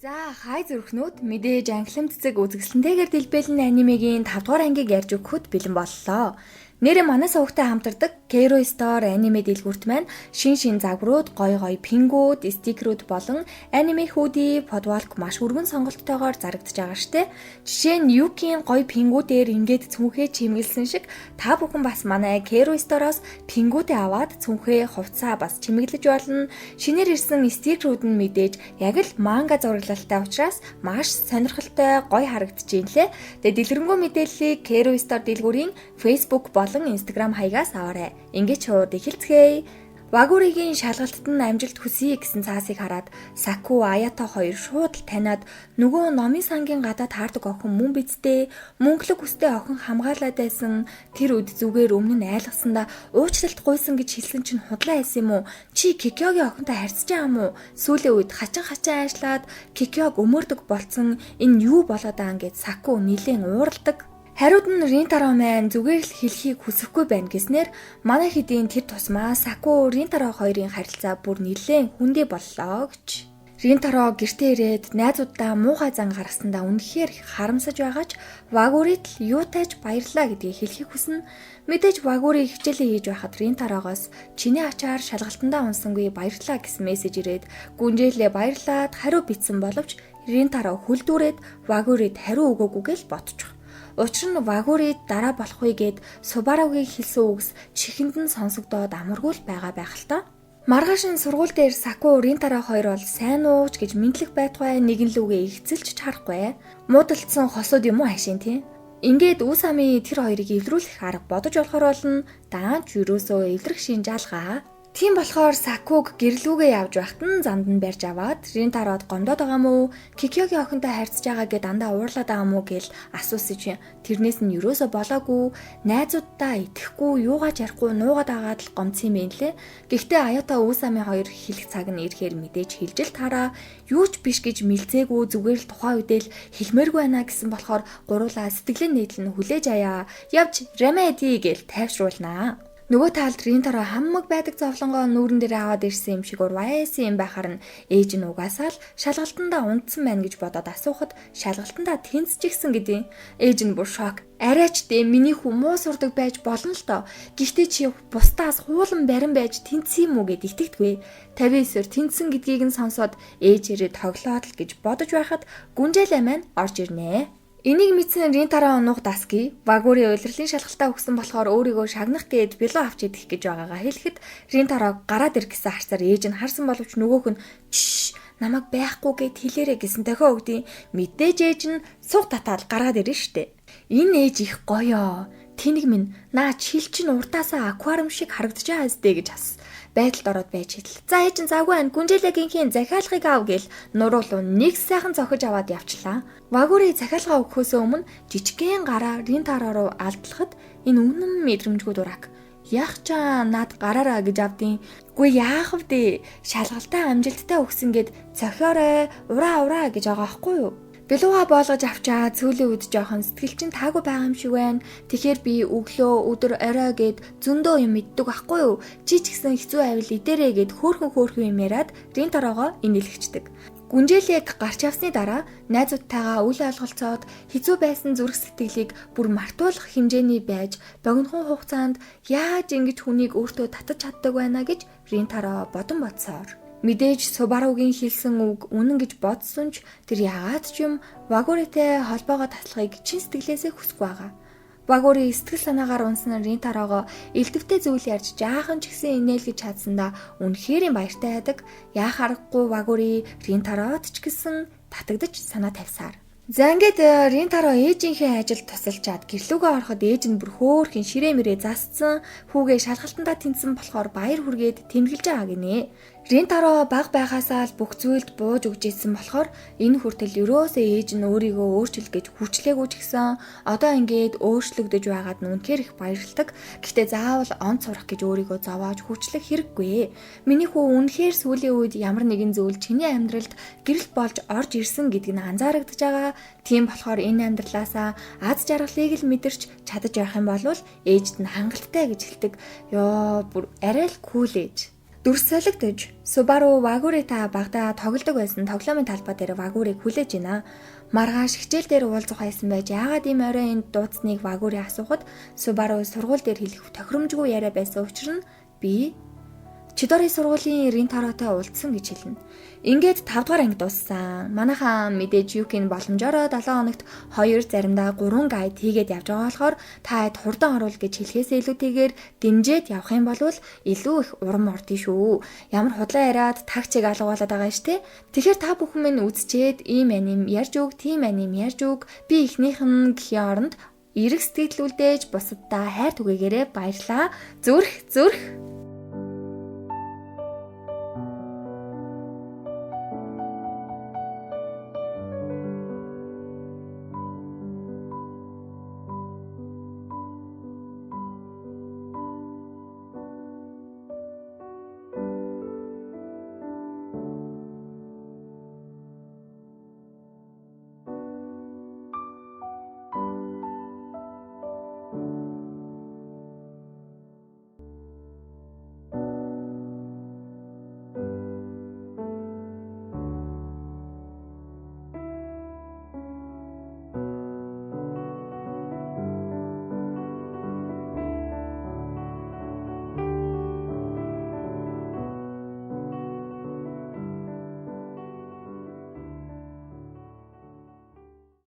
За хай зүрхнүүд мэдээж англим цэцэг үзэсгэлэнтэйгээр дэлбэлэн анимегийн 5 дугаар ангийг ярьж өгөхөд бэлэн боллоо. Нэр манай сувгтай хамтардаг Kero Store аниме дэлгүүрт маань шин загварууд, гоё пингүүд, стикерүүд болон аниме худи, подвалк маш өргөн сонголттойгоор зарагдж байгаа штэ. Жишээ нь Юкийн гоё пингүүдээр ингээд цүнхээ чимгэлсэн шиг та бүхэн бас манай Kero Store-оос пингүүдээ аваад цүнхээ хувцаа бас чимэглэж болно. Шинээр ирсэн стикерүүд нь мэдээж яг л манга зураглалтай учраас маш сонирхолтой, гоё харагдаж байна лээ. Тэгээ дэлгэрэнгүй мэдээллийг Kero Store дэлгүүрийн Facebook болон Instagram хаягаас аваарай. Ингээд шууд эхэлцгээе. Вагуригийн шалгалтад нь амжилт хүсье гэсэн цаасыг хараад Саку, Аято хоёр шууд таниад нөгөө номын сангийн гадаад таардаг охин мөн бидтэй мөнгөлөг хүстэй охин хамгаалаад байсан тэр үд зүгээр өмнө нь айлгсандаа уучлалт гуйсан гэж хэлсэн чинь худлаа хэлсэн юм уу? Чи Кикёгийн охинтой харьцаж байгаа юм уу? Сүүлийн үед хачин ажиллаад Кикёг өмөрдөг болцсон энэ юу болоод байгаа гэд Саку нилээн уурладаг. Хариуд нь Ринтаро маань зүгээр л хэлхийг хүсэхгүй байна гэснээр манай хэдийн тэр тусмаа Саку Ринтаро хоёрын харилцаа бүр нэлээд хүндээ боллоо гэж. Ринтаро гэртээ ирээд найзуудаа муухай зан гаргасандаа үнэхээр харамсаж байгаач Вагурид л юутайч баярлаа гэдгийг хэлхийг хүснэ. Мэдээж Вагури хичээлээ хийж байхад Ринтарогоос чиний ачаар шалгалтандаа унсангүй баярлаа гэсэн мессеж ирээд гүнжээлээ баярлаад хариу бичсэн боловч Ринтаро хүлдүүрээд Вагурид хариу өгөөгүй л ботчих. Учир нь Вагурид дараа болох вэ гэд Субаругийн хэлсэн үгс чихэнд нь сонсогдоод амаргүй л байгаа байх л та. Маргааш нь сургууль дээр Саку Ринтаро хоёр бол сайн ууч гэж мэдлэг байтугай нэгэн лүгээ ихцэлж харахгүй. Муудалцсан хосууд юм уу хашийн тий. Ингээд Усами тэр хоёрыг эвлэрүүлэх арга бодож болохоор болно. Даанч юусоо эвлэрэх шинжаалгаа. Тийм болохоор Сакуг гэрлүүгээ явж байхад нь замд нь барьж аваад Ринтарод гомдоод байгаа мó Кикёгийн охинтой харьцаж байгаа гэдээ дандаа уурлаад байгаа мó гэл асуусан чинь тэрнээс нь юусоо болоогүй найзуудтай итгэхгүй юугаач ярихгүй нуугаад агаад л гомцсон юм байна лээ. Гэхдээ Аята Усами хоёр хэлэх цаг нь ирэхээр мэдээж хэлж л тараа юу ч биш гэж мэлзээгүй зүгээр л тухайн үедээ л хэлмээргүй байна гэсэн болохоор гуруулаа сэтгэлэн нийтлэн хүлээж аяа явж ремеди гэл тайвшруулнаа. Нөгөө талд Ринтаро хаммаг байдаг зовлонгоо нүүрэн дээр аваад ирсэн юм шиг урвайсан юм байхаар нь ээж нь угаасаа л шалгалтандаа унтсан байна гэж бодоод асуухад шалгалтандаа тэнцчихсэн гэдээ. Ээж нь бүр шок. Арайч дээ миний хүмүүс сурдаг байж болно л доо. Гэхдээ чи бусдаас хуулан барин байж тэнцсэн юм уу гэд итгэдэггүй. 59-оор тэнцсэн гэдгийг нь сонсоод ээж ирээд тоглоод л гэж бодож байхад гүнжээлээ маань орж ирнэ. Энийг мэдсэн Ринтаро унуух Даски Вагури улирлын шалгалтаа өгсөн болохоор өөрийгөө шагнах гээд било авч идэх гэж байгаагаа хэлэхэд Ринтаро гараад ирэх гэсэн харцаар ээж нь харсан боловч нөгөөх нь намайг байхгүй гэд хэлээрэ гэсэн дохио өгдیں۔ Мэдээж ээж нь суг татаад гараад ирнэ штэ. Энэ ээж их гоёо. Тэнэг минь наа чил чин уртаасаа аквариум шиг харагдаж байгаа зү гэж ас. Байдалд ороод байж хэл. За ээж нь завгүй ань гүнжээлэгийнхийн захиалгыг ав гэл нуруулуу нэг сайхан зохиж аваад явчлаа. Вагури захиалгаа өгөхөөс өмнө жижигхэн гараа Ринтаро руу алдлахад энэ үнэн мэдрэмжгүй дурак. Яах чаа над гараараа гэж авдیں۔ Гүй яах вэ? Шалгалтаа амжилттай өгсөн гэд цохиорой ураа гэж байгаа байхгүй юу? Билууга болгож авчаа цөүлийн үед жоохон сэтгэл чинь таагүй байгаа юм шиг байна. Тэгэхээр би өглөө өдөр орой гэд зөндөө юм мэддэг байхгүй юу? Чи ч гэсэн хэцүү авил идэрэ гэд хөөхөн юм яриад Ринтарогоо инээлгчдэг. Гүнжээлэг гарч явсны дараа найзуудтайгаа үл ойлголцоод хэцүү байсан зүрх сэтгэлийг бүр мартуулах хэмжээний байж богинохон хугацаанд яаж ингэж хүнийг өөртөө татаж чаддаг байна гэж Ринтаро бодон бодсоор. Мэдээж Субаругийн хэлсэн үг үнэн гэж бодсон ч тэр яагаад ч юм Вагуритэй холбоогоо таслахыг чин сэтгэлээсээ хүсэхгүй байгаа. Вагури сэтгэл санаагаар унсан Ринтарогоо элдвтэй зүйл ярьж жаахан ч гэсэн инээлгэж чадсандаа үнэхээр баяртай байдаг. Яах аргагүй Вагури Ринтарод ч гэсэн татагдаж санаа тавьсаар. За ингээд Ринтаро ээжийнхээ ажилд тусалчаад гэрлүүгөө ороход ээж нь бүр хөөхөн ширээ мэрээ засцсан хүүгээ шалгалтандаа тэнцсэн болохоор баяр хүргээд тэмдэглэж байгаа гинэ. Ринтаро баг байхасаа л бүх зүйлд бууж өгч ийсэн болохоор энэ хүртэл ерөөсөө ээж нь өөрийгөө өөрчлөх гэж хүчлээгүй ч гэсэн одоо ингээд өөрчлөгдөж байгаад нь үнэхээр их баярлагдав. Гэхдээ заавал онц сурах гэж өөрийгөө зовоож хүчлэх хэрэггүй. Миний хүү үнэхээр сүүлийн үед ямар нэгэн зүйл чиний амьдралд гэрэл болж орж ирсэн гэдг нь анзаарагдаж байгаа. Тийм болохоор энэ амьдралаасаа аз жаргалыг л мэдэрч чадаж явах юм бол ээжд нь хангалттай гэж хэлдэг. Ёо бүр арай л кул ээж. Дүрс солигдож Subaru Waguri-та багада тоглодог байсан тоглоомын талбай дээр Waguri-г хүлээж байна. Маргааш хичээл дээр уулзах байсан байж яагаад ийм орой энд дууцсныг Waguri асуухад Subaru сургууль дээр хэлэх тохиромжгүй яриа байсан учраас би Чидори сургуулийн Ринтаротой уулзсан гэж хэлнэ. Ингээд 5 дугаар анги дууссан. Манайхан мэдээж Юкийн боломжоор 7 хоногт 2 заримдаа 3 гайд хийгээд явж байгаа болохоор та хэд хурдан оруул гэж хэлхээсээ илүүтэйгээр дэмжиж явах юм бол илүү их урам ордё шүү. Ямар худлаа яриад тагчиг алгуулад байгаа штэ. Тэгэхээр та бүхэн минь үзчихэд ийм аним ярьж өг, тийм аним ярьж өг. Би ихнийх нь гэхийн оронд эрэг сэтгэл үлдээж бусаддаа хайр түгээгээрээ баярлаа. Зүрх.